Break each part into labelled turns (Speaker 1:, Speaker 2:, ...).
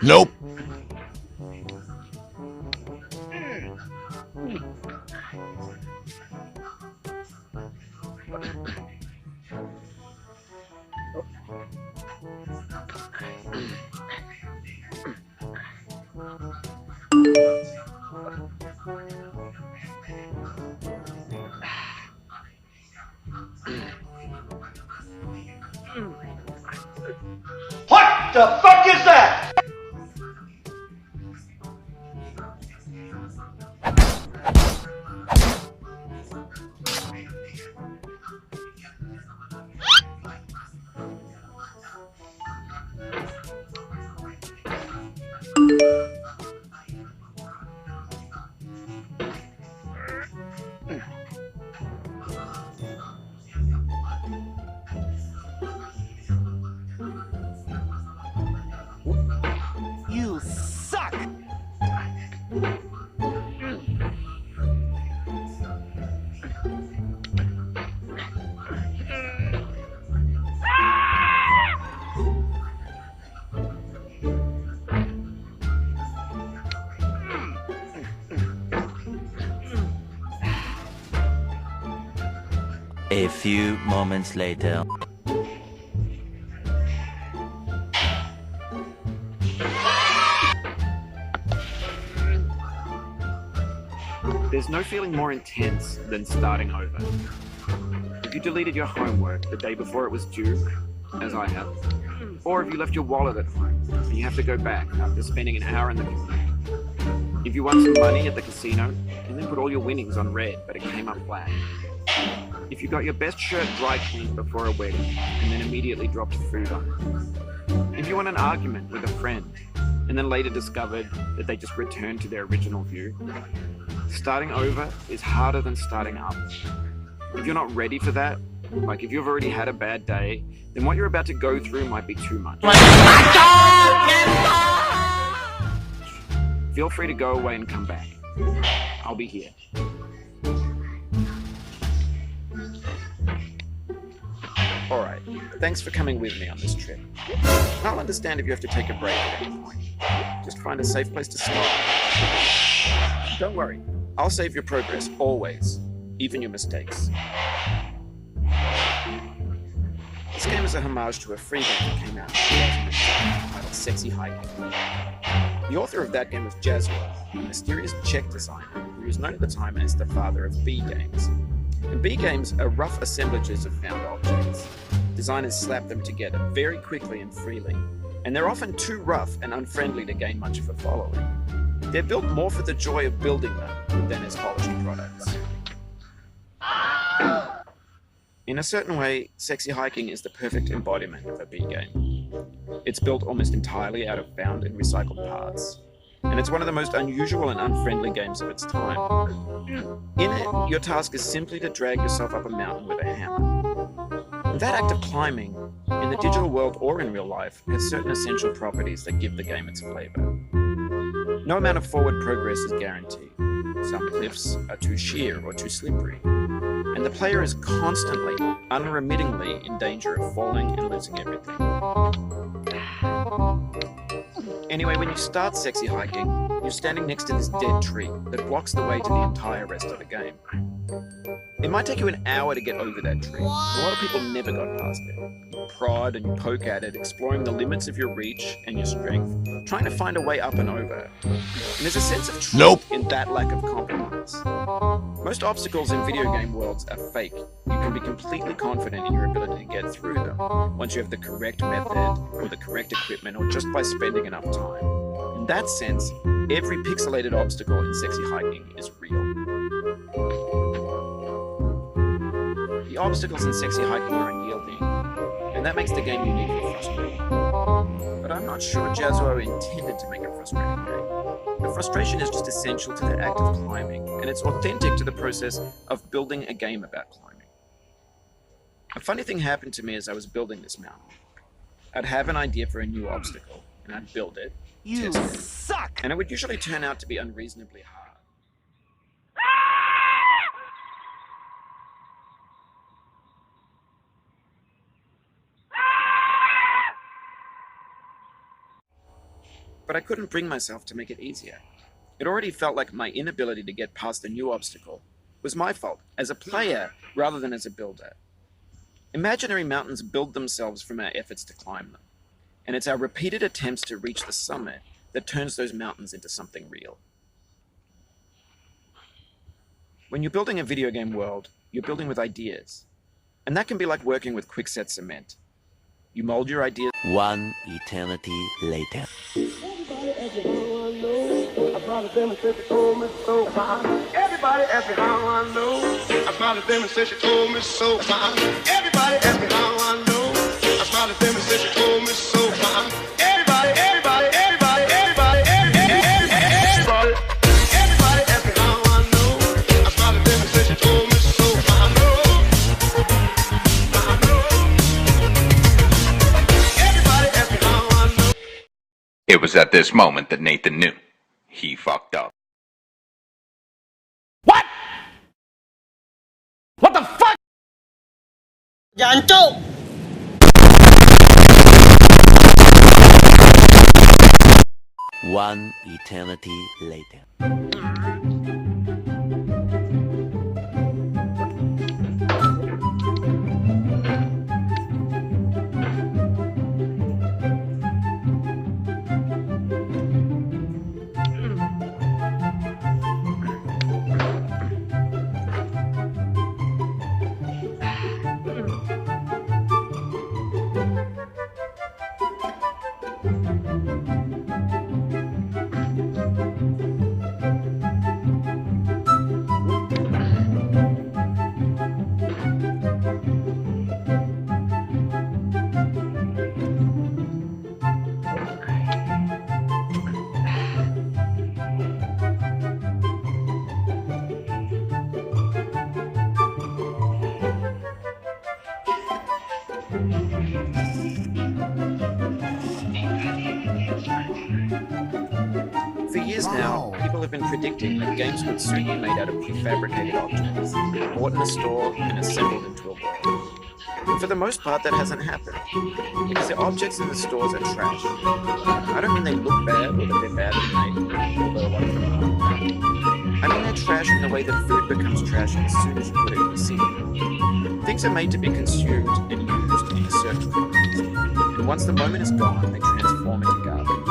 Speaker 1: Nope.
Speaker 2: What the fuck is that?
Speaker 3: You suck!
Speaker 4: A few moments later.
Speaker 5: There's no feeling more intense than starting over. If you deleted your homework the day before it was due, as I have, or if you left your wallet at home and you have to go back after spending an hour in the computer. If you won some money at the casino and then put all your winnings on red but it came up black. If you got your best shirt dry cleaned before a wedding and then immediately dropped food on it. If you won an argument with a friend and then later discovered that they just returned to their original view. Starting over is harder than starting up. If you're not ready for that, like if you've already had a bad day, then what you're about to go through might be too much. Feel free to go away and come back. I'll be here. Alright, thanks for coming with me on this trip. I'll understand if you have to take a break at any point. Just find a safe place to stop. Don't worry, I'll save your progress always, even your mistakes. This game is a homage to a free game that came out in 2008 titled Sexy Hiking. The author of that game was Jazzwa, a mysterious Czech designer who was known at the time as the father of B games. And B games are rough assemblages of found objects. Designers slap them together very quickly and freely, and they're often too rough and unfriendly to gain much of a following. They're built more for the joy of building them than as polished products. In a certain way, Sexy Hiking is the perfect embodiment of a B game. It's built almost entirely out of found and recycled parts, and it's one of the most unusual and unfriendly games of its time. In it, your task is simply to drag yourself up a mountain with a hammer. And that act of climbing, in the digital world or in real life, has certain essential properties that give the game its flavor. No amount of forward progress is guaranteed. Some cliffs are too sheer or too slippery, and the player is constantly, unremittingly in danger of falling and losing everything. Anyway, when you start Sexy Hiking, you're standing next to this dead tree that blocks the way to the entire rest of the game. It might take you an hour to get over that tree. A lot of people never got past it. You prod and you poke at it, exploring the limits of your reach and your strength, trying to find a way up and over. And there's a sense of truth in that lack of compromise. Most obstacles in video game worlds are fake. You can be completely confident in your ability to get through them once you have the correct method or the correct equipment or just by spending enough time. In that sense, every pixelated obstacle in Sexy Hiking is real. The obstacles in Sexy Hiking are unyielding, and that makes the game unique and frustrating. But I'm not sure Jazzwa intended to make a frustrating game. The frustration is just essential to the act of climbing, and it's authentic to the process of building a game about climbing. A funny thing happened to me as I was building this mountain. I'd have an idea for a new obstacle, and I'd build it,
Speaker 3: You
Speaker 5: test it,
Speaker 3: suck!
Speaker 5: and it would usually turn out to be unreasonably hard. But but I couldn't bring myself to make it easier. It already felt like my inability to get past a new obstacle was my fault, as a player rather than as a builder. Imaginary mountains build themselves from our efforts to climb them, and it's our repeated attempts to reach the summit that turns those mountains into something real. When you're building a video game world, you're building with ideas, and that can be like working with quickset cement. You mold your ideas.
Speaker 4: One eternity later.
Speaker 1: Everybody ask me how I know. I smiled at them and said she told me so. Everybody ask me how I know. I smiled at them and said she told me so. Everybody ask me how I know. I smiled at them and said she told me so. I know. Everybody ask me how I know.
Speaker 2: It was at this moment that Nathan knew. He fucked up.
Speaker 3: What? What the fuck?
Speaker 6: Jancuk.
Speaker 4: One eternity later.
Speaker 5: For years now, people have been predicting that games would soon be made out of prefabricated objects, bought in a store and assembled into a world. And for the most part, that hasn't happened, because the objects in the stores are trash. I don't mean they look bad or that they're badly made, although a lot of them are. I mean they're trash in the way that food becomes trash as soon as you put it in the sink. Things are made to be consumed and used in a certain context, and once the moment is gone, they transform into garbage.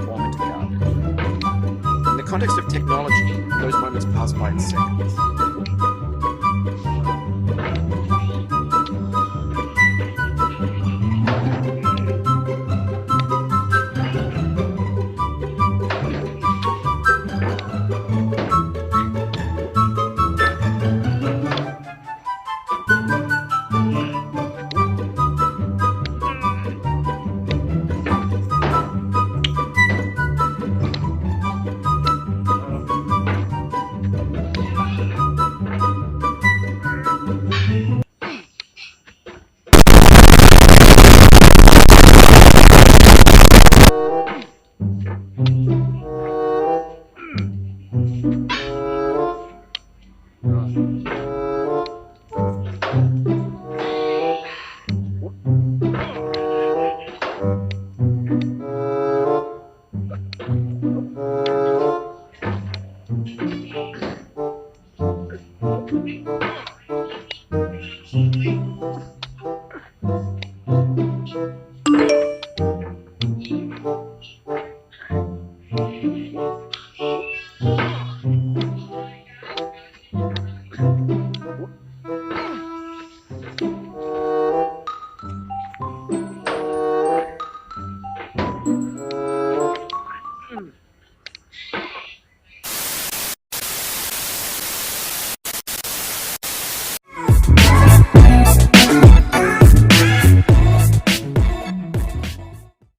Speaker 5: Form into garbage. In the context of technology, those moments pass by in seconds.